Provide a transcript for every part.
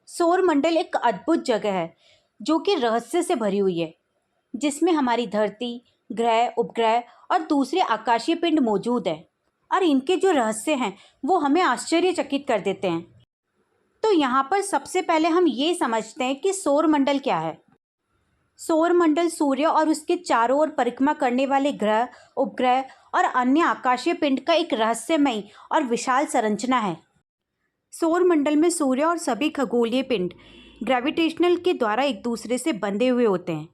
सौर मंडल एक अद्भुत जगह है जो कि रहस्य से भरी हुई है, जिसमें हमारी धरती, ग्रह, उपग्रह और दूसरे आकाशीय पिंड मौजूद हैं। और इनके जो रहस्य हैं वो हमें आश्चर्यचकित कर देते हैं। तो यहाँ पर सबसे पहले हम ये समझते हैं कि सौर मंडल क्या है। सौर मंडल सूर्य और उसके चारों ओर परिक्रमा करने वाले ग्रह, उपग्रह और अन्य आकाशीय पिंड का एक रहस्यमयी और विशाल संरचना है। सौर मंडल में सूर्य और सभी खगोलीय पिंड ग्रेविटेशनल के द्वारा एक दूसरे से बंधे हुए होते हैं।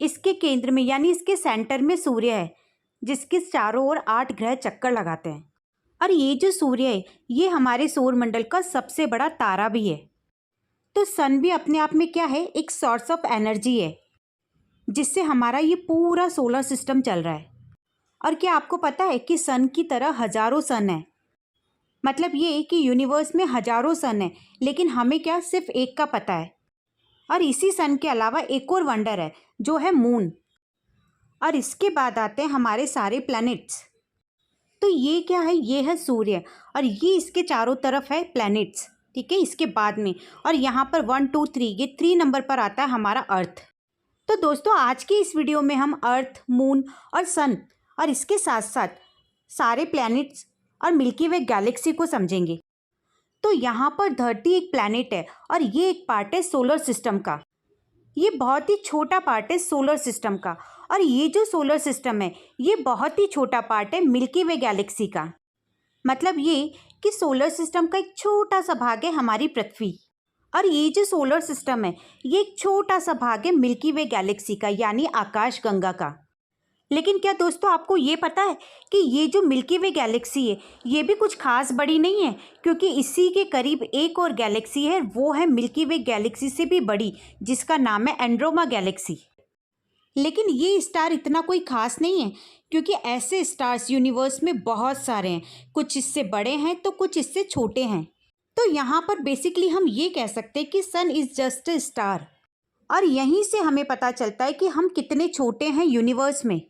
इसके केंद्र में यानी इसके सेंटर में सूर्य है, जिसके चारों ओर 8 ग्रह चक्कर लगाते हैं। और ये जो सूर्य है ये हमारे सौर मंडल का सबसे बड़ा तारा भी है। तो सन भी अपने आप में क्या है, एक सोर्स ऑफ एनर्जी है जिससे हमारा ये पूरा सोलर सिस्टम चल रहा है। और क्या आपको पता है कि सन की तरह हजारों सन है। मतलब ये कि यूनिवर्स में हजारों सन है, लेकिन हमें क्या सिर्फ एक का पता है। और इसी सन के अलावा एक और वंडर है जो है मून। और इसके बाद आते हैं हमारे सारे प्लैनेट्स। तो ये क्या है, ये है सूर्य और ये इसके चारों तरफ है प्लैनेट्स, ठीक है, इसके बाद में। और यहाँ पर 1 2 3 ये 3 नंबर पर आता है हमारा अर्थ। तो दोस्तों आज की इस वीडियो में हम अर्थ, मून और सन और इसके साथ साथ सारे प्लैनेट्स और मिल्की वे गैलेक्सी को समझेंगे। तो यहाँ पर धरती एक प्लैनेट है और ये एक पार्ट है सोलर सिस्टम का। ये बहुत ही छोटा पार्ट है सोलर सिस्टम का। और ये जो सोलर सिस्टम है ये बहुत ही छोटा पार्ट है मिल्की वे गैलेक्सी का। मतलब ये कि सोलर सिस्टम का एक छोटा सा भाग है हमारी पृथ्वी। और ये जो सोलर सिस्टम है ये एक छोटा सा भाग है मिल्की वे गैलेक्सी का, यानी आकाश गंगा का। लेकिन क्या दोस्तों आपको ये पता है कि ये जो मिल्की वे गैलेक्सी है ये भी कुछ खास बड़ी नहीं है, क्योंकि इसी के करीब एक और गैलेक्सी है, वो है मिल्की वे गैलेक्सी से भी बड़ी, जिसका नाम है एंड्रोमा गैलेक्सी। लेकिन ये स्टार इतना कोई खास नहीं है, क्योंकि ऐसे स्टार्स यूनिवर्स में बहुत सारे हैं। कुछ इससे बड़े हैं तो कुछ इससे छोटे हैं। तो यहाँ पर बेसिकली हम ये कह सकते हैं कि सन इज़ जस्ट ए स्टार। और यहीं से हमें पता चलता है कि हम कितने छोटे हैं यूनिवर्स में।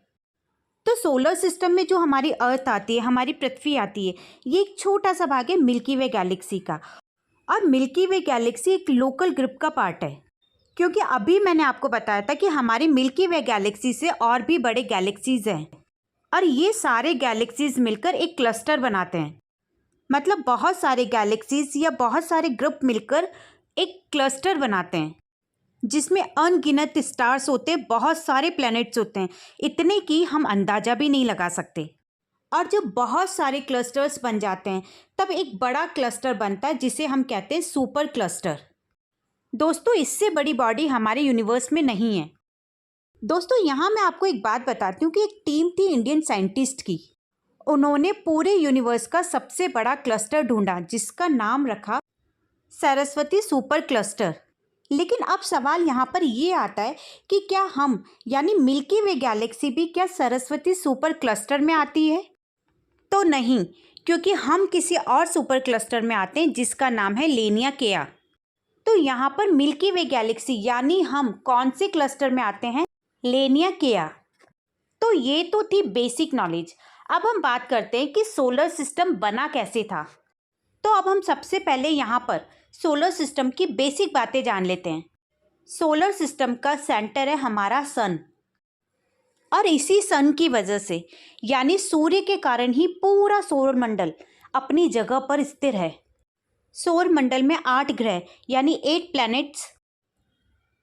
तो सोलर सिस्टम में जो हमारी अर्थ आती है, हमारी पृथ्वी आती है, ये एक छोटा सा भाग है मिल्की वे गैलेक्सी का। और मिल्की वे गैलेक्सी एक लोकल ग्रुप का पार्ट है, क्योंकि अभी मैंने आपको बताया था कि हमारी मिल्की वे गैलेक्सी से और भी बड़े गैलेक्सीज हैं। और ये सारे गैलेक्सीज मिलकर एक क्लस्टर बनाते हैं। मतलब बहुत सारे गैलेक्सीज या बहुत सारे ग्रुप मिलकर एक क्लस्टर बनाते हैं, जिसमें अनगिनत स्टार्स होते हैं, बहुत सारे प्लैनेट्स होते हैं, इतने कि हम अंदाज़ा भी नहीं लगा सकते। और जब बहुत सारे क्लस्टर्स बन जाते हैं तब एक बड़ा क्लस्टर बनता है जिसे हम कहते हैं सुपर क्लस्टर। दोस्तों इससे बड़ी बॉडी हमारे यूनिवर्स में नहीं है। दोस्तों यहाँ मैं आपको एक बात बताती हूँ कि एक टीम थी इंडियन साइंटिस्ट की। उन्होंने पूरे यूनिवर्स का सबसे बड़ा क्लस्टर ढूंढा, जिसका नाम रखा सरस्वती सुपर क्लस्टर। लेकिन अब सवाल यहाँ पर ये आता है कि क्या हम यानी मिल्की वे गैलेक्सी भी क्या सरस्वती सुपर क्लस्टर में आती है? तो नहीं, क्योंकि हम किसी और सुपर क्लस्टर में आते हैं जिसका नाम है लेनिया केआ। तो यहाँ पर मिल्की वे गैलेक्सी यानी हम कौन से क्लस्टर में आते हैं? लेनिया केआ। तो ये तो थी बेसिक नॉलेज। अब हम बात करते हैं कि सोलर सिस्टम बना कैसे था। तो अब हम सबसे पहले यहाँ पर सोलर सिस्टम की बेसिक बातें जान लेते हैं। सोलर सिस्टम का सेंटर है हमारा सन। और इसी सन की वजह से यानी सूर्य के कारण ही पूरा सौर मंडल अपनी जगह पर स्थिर है। सौर मंडल में 8 ग्रह यानी 8 प्लैनेट्स,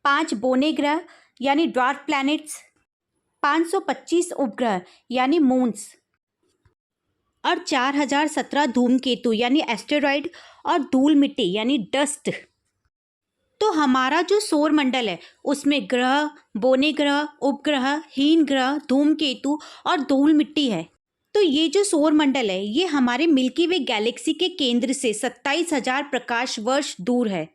5 बोने ग्रह यानी ड्वार्फ प्लैनेट्स, 525 उपग्रह यानी मून्स और 4017 धूमकेतु यानी एस्टेरॉइड और धूल मिट्टी यानी डस्ट। तो हमारा जो सौर मंडल है उसमें ग्रह, बोने ग्रह, उपग्रह, हीन ग्रह, धूमकेतु और धूल मिट्टी है। तो ये जो सौर मंडल है ये हमारे मिल्की वे गैलेक्सी के केंद्र से 27,000 प्रकाश वर्ष दूर है।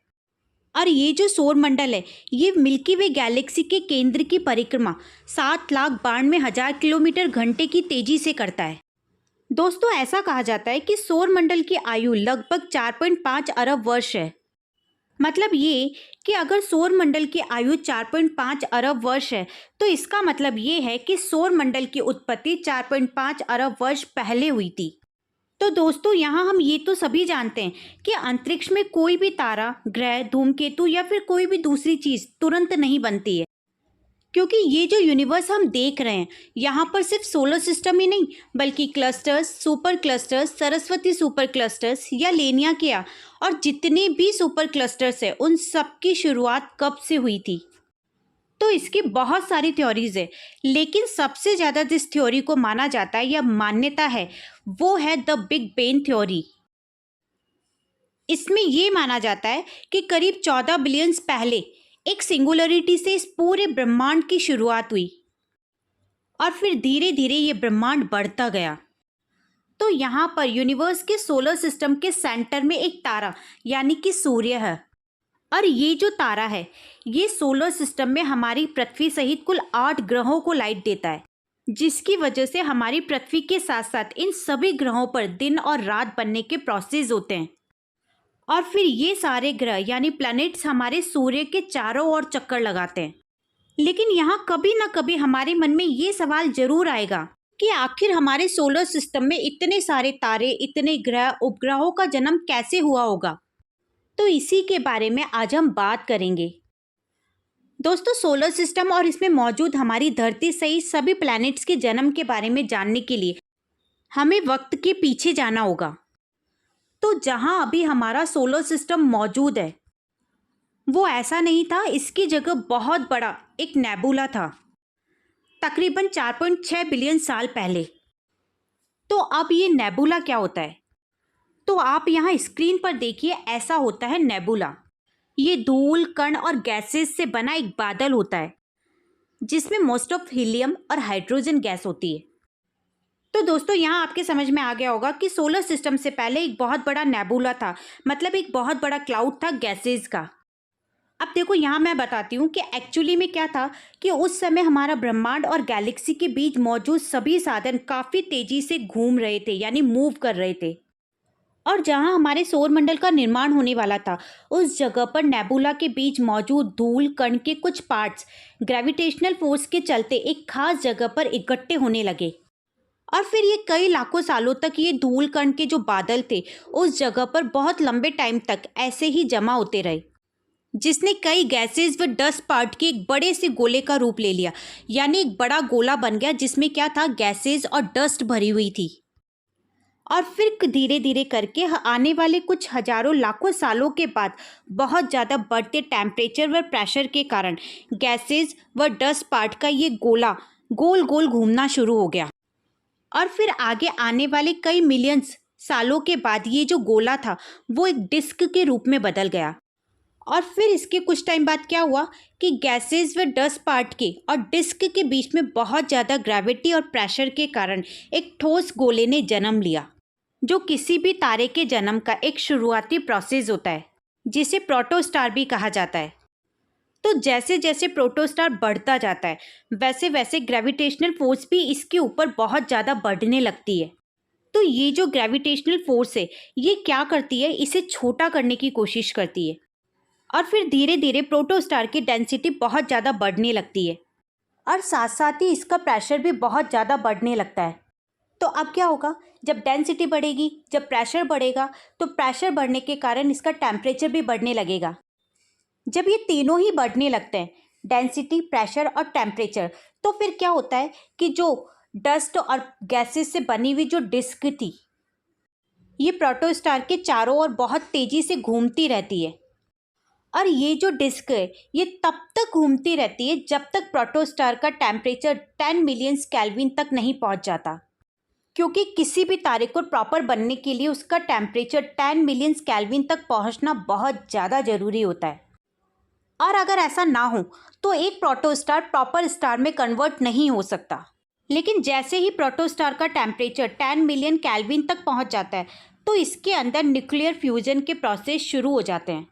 और ये जो सौर मंडल है ये मिल्की वे गैलेक्सी के केंद्र की परिक्रमा 7,92,000 किलोमीटर घंटे की तेजी से करता है। दोस्तों ऐसा कहा जाता है कि सौर मंडल की आयु लगभग 4.5 अरब वर्ष है। मतलब ये कि अगर सौर मंडल की आयु 4.5 अरब वर्ष है तो इसका मतलब ये है कि सौर मंडल की उत्पत्ति 4.5 अरब वर्ष पहले हुई थी। तो दोस्तों यहाँ हम ये तो सभी जानते हैं कि अंतरिक्ष में कोई भी तारा, ग्रह, धूमकेतु या फिर कोई भी दूसरी चीज़ तुरंत नहीं बनती है, क्योंकि ये जो यूनिवर्स हम देख रहे हैं यहाँ पर सिर्फ सोलर सिस्टम ही नहीं बल्कि clusters, super clusters, Saraswati super clusters या लेनिया और जितने भी सुपर क्लस्टर्स हैं उन सब की शुरुआत कब से हुई थी। तो इसकी बहुत सारी थ्योरीज है, लेकिन सबसे ज़्यादा जिस थ्योरी को माना जाता है या मान्यता है वो है द बिग बैंग थ्योरी। इसमें ये माना जाता है कि करीब 14 बिलियंस पहले एक सिंगुलरिटी से इस पूरे ब्रह्मांड की शुरुआत हुई और फिर धीरे धीरे ये ब्रह्मांड बढ़ता गया। तो यहाँ पर यूनिवर्स के सोलर सिस्टम के सेंटर में एक तारा यानी कि सूर्य है, और ये जो तारा है ये सोलर सिस्टम में हमारी पृथ्वी सहित कुल 8 ग्रहों को लाइट देता है, जिसकी वजह से हमारी पृथ्वी के साथ साथ इन सभी ग्रहों पर दिन और रात बनने के प्रोसेस होते हैं। और फिर ये सारे ग्रह यानी प्लैनेट्स हमारे सूर्य के चारों ओर चक्कर लगाते हैं। लेकिन यहाँ कभी ना कभी हमारे मन में ये सवाल जरूर आएगा कि आखिर हमारे सोलर सिस्टम में इतने सारे तारे, इतने ग्रह, उपग्रहों का जन्म कैसे हुआ होगा। तो इसी के बारे में आज हम बात करेंगे। दोस्तों सोलर सिस्टम और इसमें मौजूद हमारी धरती सहित सभी प्लैनेट्स के जन्म के बारे में जानने के लिए हमें वक्त के पीछे जाना होगा। तो जहां अभी हमारा सोलर सिस्टम मौजूद है वो ऐसा नहीं था, इसकी जगह बहुत बड़ा एक नेबुला था, तकरीबन 4.6 बिलियन साल पहले। तो अब ये नेबुला क्या होता है, तो आप यहाँ स्क्रीन पर देखिए, ऐसा होता है नेबुला। ये धूल, कण और गैसेस से बना एक बादल होता है जिसमें मोस्ट ऑफ हीलियम और हाइड्रोजन गैस होती है। तो दोस्तों यहाँ आपके समझ में आ गया होगा कि सोलर सिस्टम से पहले एक बहुत बड़ा नेबुला था, मतलब एक बहुत बड़ा क्लाउड था गैसेस का। अब देखो यहाँ मैं बताती हूँ कि एक्चुअली में क्या था कि उस समय हमारा ब्रह्मांड और गैलेक्सी के बीच मौजूद सभी साधन काफ़ी तेज़ी से घूम रहे थे, यानी मूव कर रहे थे। और जहाँ हमारे सौरमंडल का निर्माण होने वाला था उस जगह पर नेबुला के बीच मौजूद धूल कण के कुछ पार्ट्स ग्रेविटेशनल फोर्स के चलते एक खास जगह पर इकट्ठे होने लगे, और फिर ये कई लाखों सालों तक ये धूल कण के जो बादल थे उस जगह पर बहुत लंबे टाइम तक ऐसे ही जमा होते रहे, जिसने कई गैसेस व डस्ट पार्ट के एक बड़े से गोले का रूप ले लिया, यानी एक बड़ा गोला बन गया जिसमें क्या था, गैसेस और डस्ट भरी हुई थी। और फिर धीरे धीरे करके आने वाले कुछ हजारों लाखों सालों के बाद बहुत ज़्यादा बढ़ते टेम्परेचर व प्रेशर के कारण गैसेस व डस्ट पार्ट का ये गोला गोल गोल घूमना शुरू हो गया। और फिर आगे आने वाले कई मिलियंस सालों के बाद ये जो गोला था वो एक डिस्क के रूप में बदल गया। और फिर इसके कुछ टाइम बाद क्या हुआ कि गैसेस व डस्ट पार्ट के और डिस्क के बीच में बहुत ज़्यादा ग्रेविटी और प्रेशर के कारण एक ठोस गोले ने जन्म लिया, जो किसी भी तारे के जन्म का एक शुरुआती प्रोसेस होता है, जिसे प्रोटोस्टार भी कहा जाता है। तो जैसे जैसे प्रोटोस्टार बढ़ता जाता है वैसे वैसे ग्रेविटेशनल फोर्स भी इसके ऊपर बहुत ज़्यादा बढ़ने लगती है। तो ये जो ग्रेविटेशनल फोर्स है ये क्या करती है, इसे छोटा करने की कोशिश करती है, और फिर धीरे धीरे प्रोटोस्टार की डेंसिटी बहुत ज़्यादा बढ़ने लगती है, और साथ साथ ही इसका प्रेशर भी बहुत ज़्यादा बढ़ने लगता है। तो अब क्या होगा, जब डेंसिटी बढ़ेगी, जब प्रेशर बढ़ेगा, तो प्रेशर बढ़ने के कारण इसका टेम्परेचर भी बढ़ने लगेगा। जब ये तीनों ही बढ़ने लगते हैं, डेंसिटी, प्रेशर और टेम्परेचर, तो फिर क्या होता है कि जो डस्ट और गैसेस से बनी हुई जो डिस्क थी ये प्रोटोस्टार के चारों ओर बहुत तेज़ी से घूमती रहती है, और ये जो डिस्क है ये तब तक घूमती रहती है जब तक प्रोटोस्टार का टेम्परेचर 10 मिलियन केल्विन तक नहीं पहुंच जाता, क्योंकि किसी भी तारे को प्रॉपर बनने के लिए उसका टेम्परेचर 10 मिलियन केल्विन तक पहुंचना बहुत ज़्यादा ज़रूरी होता है। और अगर ऐसा ना हो तो एक प्रोटोस्टार प्रॉपर स्टार में कन्वर्ट नहीं हो सकता। लेकिन जैसे ही प्रोटोस्टार का टेम्परेचर 10 मिलियन केल्विन तक पहुंच जाता है तो इसके अंदर न्यूक्लियर फ्यूजन के प्रोसेस शुरू हो जाते हैं,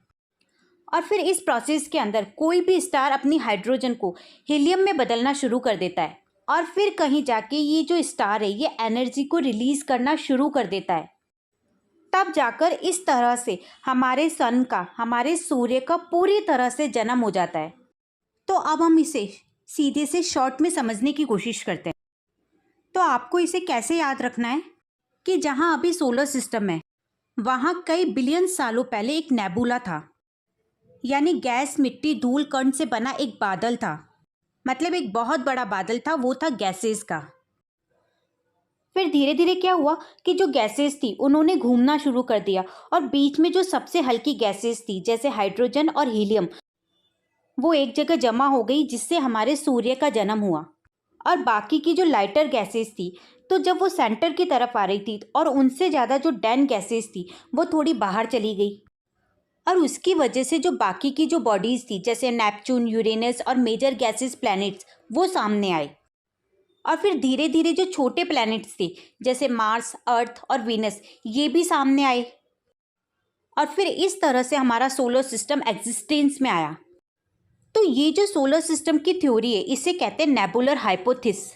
और फिर इस प्रोसेस के अंदर कोई भी स्टार अपनी हाइड्रोजन को हीलियम में बदलना शुरू कर देता है, और फिर कहीं जाके ये जो स्टार है ये एनर्जी को रिलीज़ करना शुरू कर देता है। तब जाकर इस तरह से हमारे सन का, हमारे सूर्य का पूरी तरह से जन्म हो जाता है। तो अब हम इसे सीधे से शॉर्ट में समझने की कोशिश करते हैं। तो आपको इसे कैसे याद रखना है, कि जहाँ अभी सोलर सिस्टम है वहाँ कई बिलियन सालों पहले एक नेबुला था, यानी गैस, मिट्टी, धूल कण से बना एक बादल था। मतलब एक बहुत बड़ा बादल था, वो था गैसेस का। फिर धीरे धीरे क्या हुआ कि जो गैसेस थी उन्होंने घूमना शुरू कर दिया और बीच में जो सबसे हल्की गैसेस थी जैसे हाइड्रोजन और हीलियम, वो एक जगह जमा हो गई, जिससे हमारे सूर्य का जन्म हुआ। और बाकी की जो लाइटर गैसेस थी, तो जब वो सेंटर की तरफ आ रही थी और उनसे ज़्यादा जो डेन गैसेस थी वो थोड़ी बाहर चली गई, और उसकी वजह से जो बाकी की जो बॉडीज़ थी जैसे नेपच्यून, यूरेनस और मेजर गैसेस प्लैनेट्स, वो सामने आए। और फिर धीरे धीरे जो छोटे प्लैनेट्स थे जैसे मार्स, अर्थ और वीनस, ये भी सामने आए। और फिर इस तरह से हमारा सोलर सिस्टम एग्जिस्टेंस में आया। तो ये जो सोलर सिस्टम की थ्योरी है इसे कहते हैं नेबुलर हाइपोथेसिस।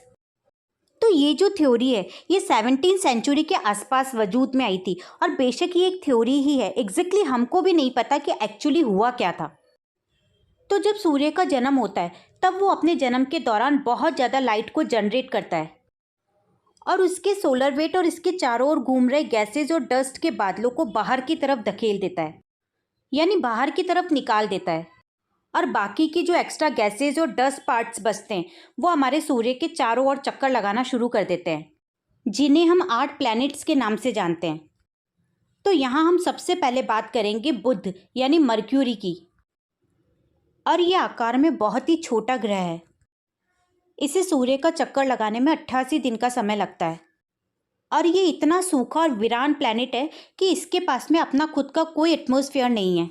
तो ये जो थ्योरी है ये 17वीं सेंचुरी के आसपास वजूद में आई थी, और बेशक ये एक थ्योरी ही है, एग्जैक्टली हमको भी नहीं पता कि एक्चुअली हुआ क्या था। तो जब सूर्य का जन्म होता है तब वो अपने जन्म के दौरान बहुत ज़्यादा लाइट को जनरेट करता है, और उसके सोलर वेट और इसके चारों ओर घूम रहे गैसेज और डस्ट के बादलों को बाहर की तरफ धकेल देता है, यानी बाहर की तरफ निकाल देता है। और बाकी की जो एक्स्ट्रा गैसेज और डस्ट पार्ट्स बचते हैं वो हमारे सूर्य के चारों ओर चक्कर लगाना शुरू कर देते हैं, जिन्हें हम 8 प्लैनेट्स के नाम से जानते हैं। तो यहाँ हम सबसे पहले बात करेंगे बुध यानी मर्क्यूरी की। और ये आकार में बहुत ही छोटा ग्रह है। इसे सूर्य का चक्कर लगाने में 88 दिन का समय लगता है, और ये इतना सूखा और वीरान प्लैनेट है कि इसके पास में अपना खुद का कोई एटमॉस्फेयर नहीं है।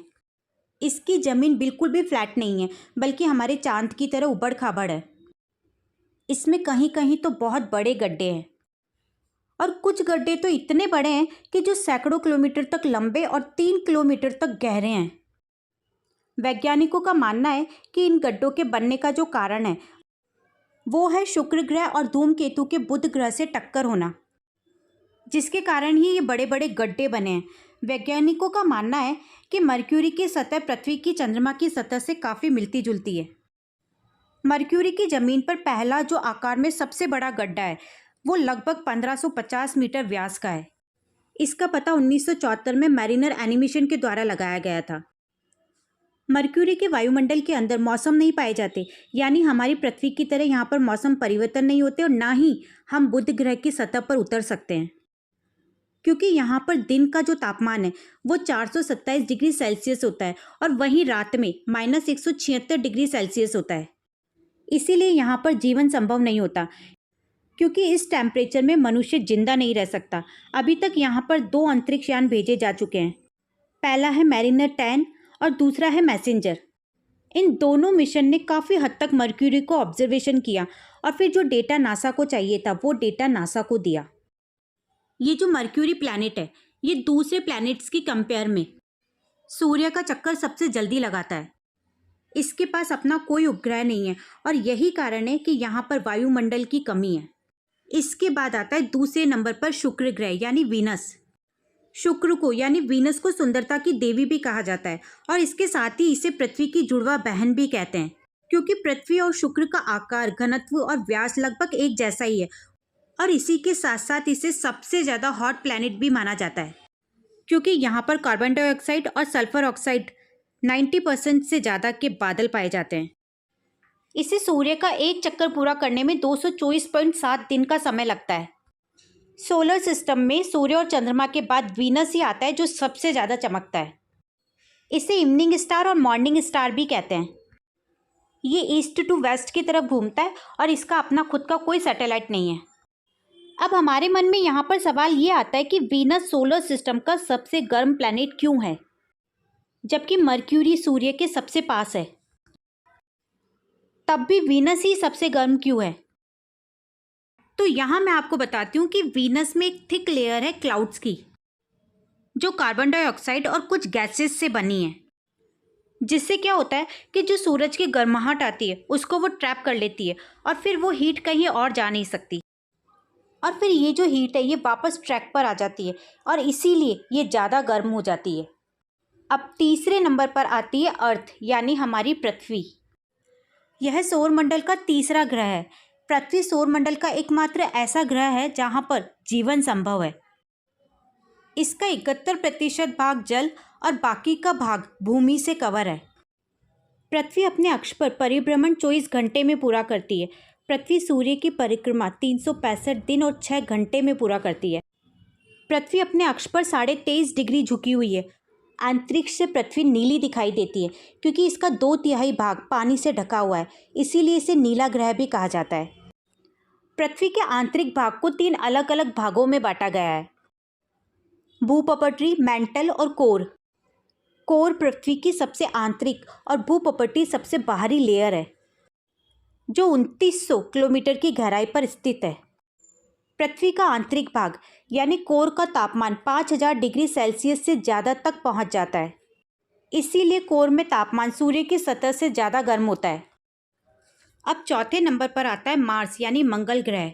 इसकी ज़मीन बिल्कुल भी फ्लैट नहीं है, बल्कि हमारे चांद की तरह उबड़ खाबड़ है। इसमें कहीं कहीं तो बहुत बड़े गड्ढे हैं, और कुछ गड्ढे तो इतने बड़े हैं कि जो सैकड़ों किलोमीटर तक लंबे और 3 किलोमीटर तक गहरे हैं। वैज्ञानिकों का मानना है कि इन गड्ढों के बनने का जो कारण है वो है शुक्र ग्रह और धूमकेतु के बुध ग्रह से टक्कर होना, जिसके कारण ही ये बड़े बड़े गड्ढे बने हैं। वैज्ञानिकों का मानना है कि मर्क्यूरी की सतह पृथ्वी की चंद्रमा की सतह से काफ़ी मिलती जुलती है। मर्क्यूरी की ज़मीन पर पहला जो आकार में सबसे बड़ा गड्ढा है वो लगभग 1550 मीटर व्यास का है। इसका पता 1974 में मैरिनर एनिमेशन के द्वारा लगाया गया था। मर्क्यूरी के वायुमंडल के अंदर मौसम नहीं पाए जाते, यानी हमारी पृथ्वी की तरह यहाँ पर मौसम परिवर्तन नहीं होते, और ना ही हम बुध ग्रह की सतह पर उतर सकते हैं, क्योंकि यहाँ पर दिन का जो तापमान है वो 427 डिग्री सेल्सियस होता है, और वहीं रात में -176 डिग्री सेल्सियस होता है। इसीलिए यहाँ पर जीवन संभव नहीं होता, क्योंकि इस टेम्परेचर में मनुष्य जिंदा नहीं रह सकता। अभी तक यहाँ पर 2 अंतरिक्ष यान भेजे जा चुके हैं। पहला है मैरिनर 10 और दूसरा है मैसेंजर। इन दोनों मिशन ने काफ़ी हद तक मर्क्यूरी को ऑब्जर्वेशन किया, और फिर जो डेटा नासा को चाहिए था वो डेटा नासा को दिया। ये जो मर्क्यूरी प्लैनेट है ये दूसरे प्लैनेट्स की कंपेयर में सूर्य का चक्कर सबसे जल्दी लगाता है। इसके पास अपना कोई उपग्रह नहीं है, और यही कारण है कि यहाँ पर वायुमंडल की कमी है। इसके बाद आता है दूसरे नंबर पर शुक्र ग्रह यानी वीनस। शुक्र को यानी वीनस को सुंदरता की देवी भी कहा जाता है, और इसके साथ ही इसे पृथ्वी की जुड़वा बहन भी कहते हैं, क्योंकि पृथ्वी और शुक्र का आकार, घनत्व और व्यास लगभग एक जैसा ही है, और इसी के साथ साथ इसे सबसे ज़्यादा हॉट प्लैनेट भी माना जाता है, क्योंकि यहाँ पर कार्बन डाइऑक्साइड और सल्फर ऑक्साइड 90% से ज़्यादा के बादल पाए जाते हैं। इसे सूर्य का एक चक्कर पूरा करने में 224.7 दिन का समय लगता है। सोलर सिस्टम में सूर्य और चंद्रमा के बाद वीनस ही आता है जो सबसे ज़्यादा चमकता है। इसे इवनिंग स्टार और मॉर्निंग स्टार भी कहते हैं। ये ईस्ट टू वेस्ट की तरफ घूमता है, और इसका अपना खुद का कोई सैटेलाइट नहीं है। अब हमारे मन में यहाँ पर सवाल ये आता है कि वीनस सोलर सिस्टम का सबसे गर्म प्लैनेट क्यों है, जबकि मर्क्यूरी सूर्य के सबसे पास है। तब भी वीनस ही सबसे गर्म क्यों है? तो यहाँ मैं आपको बताती हूँ कि वीनस में एक थिक लेयर है क्लाउड्स की, जो कार्बन डाइऑक्साइड और कुछ गैसेस से बनी है, जिससे क्या होता है कि जो सूरज की गर्माहट आती है उसको वो ट्रैप कर लेती है, और फिर वो हीट कहीं और जा नहीं सकती, और फिर ये जो हीट है ये वापस ट्रैक पर आ जाती है, और इसीलिए ये ज़्यादा गर्म हो जाती है। अब तीसरे नंबर पर आती है अर्थ यानी हमारी पृथ्वी। यह सौरमंडल का तीसरा ग्रह है। पृथ्वी सौरमंडल का एकमात्र ऐसा ग्रह है जहाँ पर जीवन संभव है। इसका 71% भाग जल और बाकी का भाग भूमि से कवर है। पृथ्वी अपने अक्ष पर परिभ्रमण 24 घंटे में पूरा करती है। पृथ्वी सूर्य की परिक्रमा 365 दिन और 6 घंटे में पूरा करती है। पृथ्वी अपने अक्ष पर 23.5 डिग्री झुकी हुई है। अंतरिक्ष से पृथ्वी नीली दिखाई देती है क्योंकि इसका 2/3 भाग पानी से ढका हुआ है, इसीलिए इसे नीला ग्रह भी कहा जाता है। पृथ्वी के आंतरिक भाग को 3 अलग अलग भागों में बांटा गया है: भूपटरी, मैंटल और कोर। कोर पृथ्वी की सबसे आंतरिक और भूपटरी सबसे बाहरी लेयर है, जो 2900 किलोमीटर की गहराई पर स्थित है। पृथ्वी का आंतरिक भाग यानी कोर का तापमान 5000 डिग्री सेल्सियस से ज़्यादा तक पहुंच जाता है, इसीलिए कोर में तापमान सूर्य की सतह से ज़्यादा गर्म होता है। अब चौथे नंबर पर आता है मार्स यानी मंगल ग्रह।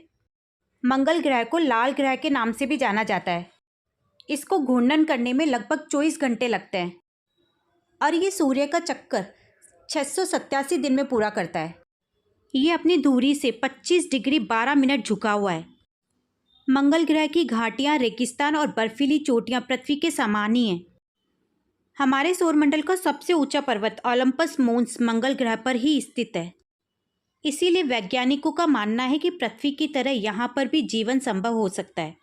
मंगल ग्रह को लाल ग्रह के नाम से भी जाना जाता है। इसको घूर्णन करने में लगभग 24 घंटे लगते हैं और ये सूर्य का चक्कर 687 दिन में पूरा करता है। ये अपनी दूरी से 25 डिग्री 12 मिनट झुका हुआ है। मंगल ग्रह की घाटियाँ, रेगिस्तान और बर्फीली चोटियाँ पृथ्वी के समान ही हैं। हमारे सौरमंडल का सबसे ऊंचा पर्वत ओलंपस मोन्स मंगल ग्रह पर ही स्थित है। इसीलिए वैज्ञानिकों का मानना है कि पृथ्वी की तरह यहाँ पर भी जीवन संभव हो सकता है।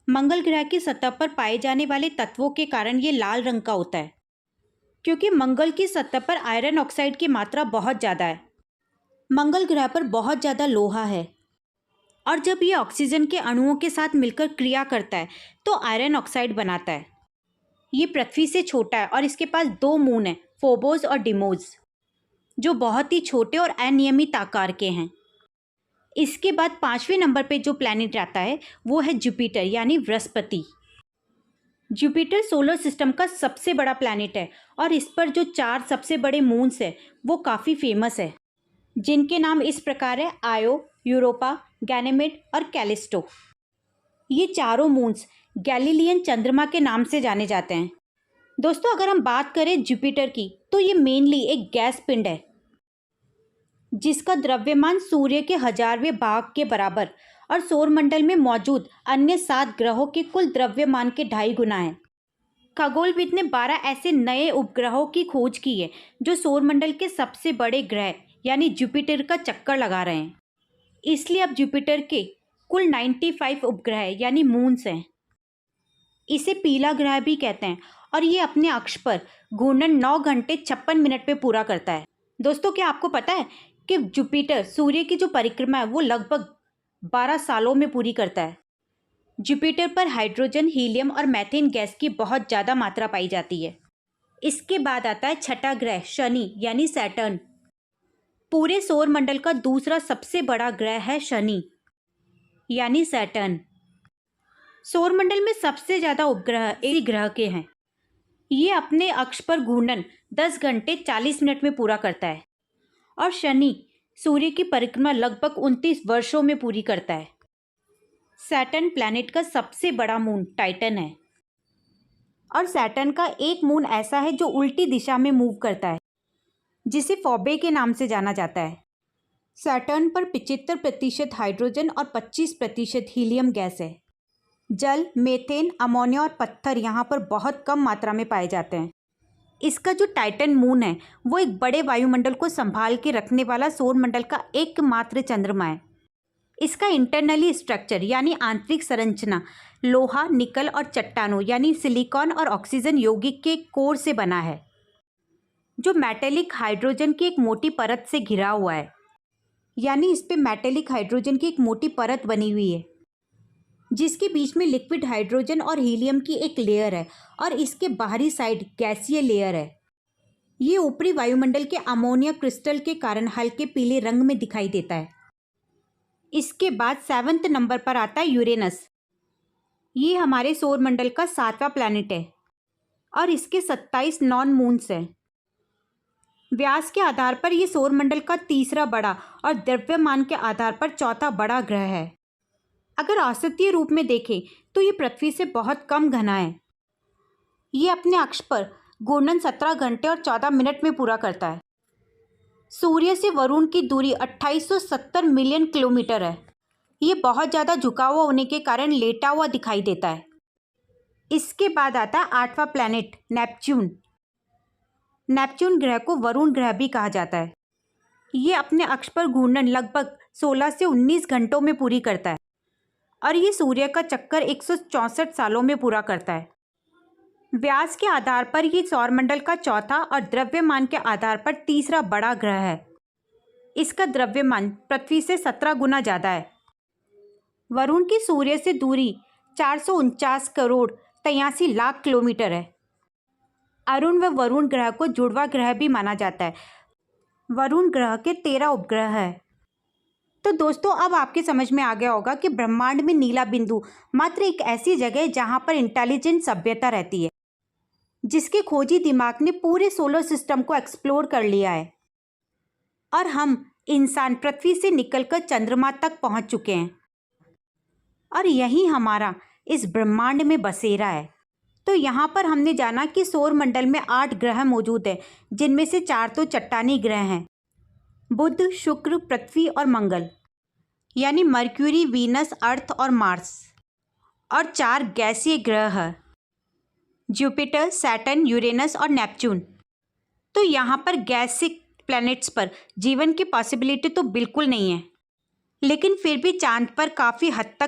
मंगल ग्रह की सतह पर पाए जाने वाले तत्वों के कारण ये लाल रंग का होता है, क्योंकि मंगल की सतह पर आयरन ऑक्साइड की मात्रा बहुत ज़्यादा है। मंगल ग्रह पर बहुत ज़्यादा लोहा है और जब ये ऑक्सीजन के अणुओं के साथ मिलकर क्रिया करता है तो आयरन ऑक्साइड बनाता है। ये पृथ्वी से छोटा है और इसके पास 2 मून हैं, फोबोस और डिमोस, जो बहुत ही छोटे और अनियमित आकार के हैं। इसके बाद 5वें नंबर पे जो प्लैनेट आता है वो है जुपिटर यानी बृहस्पति। जुपिटर सोलर सिस्टम का सबसे बड़ा प्लैनेट है और इस पर जो 4 सबसे बड़े मून्स हैं वो काफ़ी फेमस है, जिनके नाम इस प्रकार है: आयो, यूरोपा, गैनेमेड और कैलिस्टो। ये चारों मून्स गैलीलियन चंद्रमा के नाम से जाने जाते हैं। दोस्तों, अगर हम बात करें जुपिटर की तो ये मेनली एक गैस पिंड है जिसका द्रव्यमान सूर्य के 1000वें भाग के बराबर और सौरमंडल में मौजूद अन्य 7 ग्रहों के कुल द्रव्यमान के 2.5 गुना है। खगोलविद ने 12 ऐसे नए उपग्रहों की खोज की है जो सौरमंडल के सबसे बड़े ग्रह यानी जुपिटर का चक्कर लगा रहे हैं। इसलिए अब जुपिटर के कुल 95 उपग्रह यानी मून्स हैं। इसे पीला ग्रह भी कहते हैं और ये अपने अक्ष पर घूर्णन 9 घंटे 56 मिनट में पूरा करता है। दोस्तों, क्या आपको पता है कि जुपिटर सूर्य की जो परिक्रमा है वो लगभग 12 सालों में पूरी करता है। जुपिटर पर हाइड्रोजन, हीलियम और मीथेन गैस की बहुत ज़्यादा मात्रा पाई जाती है। इसके बाद आता है छठा ग्रह शनि यानी सैटर्न। पूरे सौरमंडल का दूसरा सबसे बड़ा ग्रह है शनि यानी सैटर्न। सौरमंडल में सबसे ज़्यादा उपग्रह एक ग्रह के हैं। ये अपने अक्ष पर घूर्णन 10 घंटे 40 मिनट में पूरा करता है और शनि सूर्य की परिक्रमा लगभग 29 वर्षों में पूरी करता है। सैटर्न प्लैनेट का सबसे बड़ा मून टाइटन है और सैटर्न का एक मून ऐसा है जो उल्टी दिशा में मूव करता है, जिसे फॉबे के नाम से जाना जाता है। सैटर्न पर 75% हाइड्रोजन और 25% हीलियम गैस है। जल, मीथेन, अमोनिया और पत्थर यहाँ पर बहुत कम मात्रा में पाए जाते हैं। इसका जो टाइटन मून है वो एक बड़े वायुमंडल को संभाल के रखने वाला सौरमंडल का एकमात्र चंद्रमा है। इसका इंटरनली स्ट्रक्चर यानी आंतरिक संरचना लोहा, निकल और चट्टानों यानी सिलिकॉन और ऑक्सीजन यौगिक के कोर से बना है, जो मेटेलिक हाइड्रोजन की एक मोटी परत से घिरा हुआ है। यानी इस पे मेटेलिक हाइड्रोजन की एक मोटी परत बनी हुई है जिसके बीच में लिक्विड हाइड्रोजन और हीलियम की एक लेयर है और इसके बाहरी साइड गैसीय लेयर है। ये ऊपरी वायुमंडल के अमोनिया क्रिस्टल के कारण हल्के पीले रंग में दिखाई देता है। इसके बाद 7वें नंबर पर आता है यूरेनस। ये हमारे सौरमंडल का 7वां प्लैनेट है और इसके 27 नॉन मून्स हैं। व्यास के आधार पर यह सौरमंडल का तीसरा बड़ा और द्रव्यमान के आधार पर चौथा बड़ा ग्रह है। अगर औसतीय रूप में देखें तो ये पृथ्वी से बहुत कम घना है। ये अपने अक्ष पर घूर्णन 17 घंटे और 14 मिनट में पूरा करता है। सूर्य से वरुण की दूरी 2870 मिलियन किलोमीटर है। ये बहुत ज़्यादा झुका हुआ होने के कारण लेटा हुआ दिखाई देता है। इसके बाद आता है 8वां प्लैनेट नेपच्यून। नेपच्यून ग्रह को वरुण ग्रह भी कहा जाता है। ये अपने अक्ष पर घूर्णन लगभग 16 से 19 घंटों में पूरी करता है और ये सूर्य का चक्कर 164 सालों में पूरा करता है। व्यास के आधार पर ये सौरमंडल का चौथा और द्रव्यमान के आधार पर तीसरा बड़ा ग्रह है। इसका द्रव्यमान पृथ्वी से 17 गुना ज़्यादा है। वरुण की सूर्य से दूरी 449 करोड़ 83 लाख किलोमीटर है। अरुण व वरुण ग्रह को जुड़वा ग्रह भी माना जाता है। वरुण ग्रह के 13 उपग्रह हैं। तो दोस्तों, अब आपके समझ में आ गया होगा कि ब्रह्मांड में नीला बिंदु मात्र एक ऐसी जगह है जहाँ पर इंटेलिजेंट सभ्यता रहती है, जिसके खोजी दिमाग ने पूरे सोलर सिस्टम को एक्सप्लोर कर लिया है और हम इंसान पृथ्वी से निकलकर चंद्रमा तक पहुँच चुके हैं और यही हमारा इस ब्रह्मांड में बसेरा है। तो यहाँ पर हमने जाना कि सौर मंडल में 8 ग्रह मौजूद हैं, जिनमें से 4 तो चट्टानी ग्रह हैं, बुध, शुक्र, पृथ्वी और मंगल, यानी मर्क्यूरी, वीनस, अर्थ और मार्स, और 4 गैसीय ग्रह हैं, जुपिटर, सैटर्न, यूरेनस और नेपच्यून। तो यहाँ पर गैसिक प्लैनेट्स पर जीवन की पॉसिबिलिटी तो बिल्कुल नहीं है, लेकिन फिर भी चांद पर काफ़ी हद तक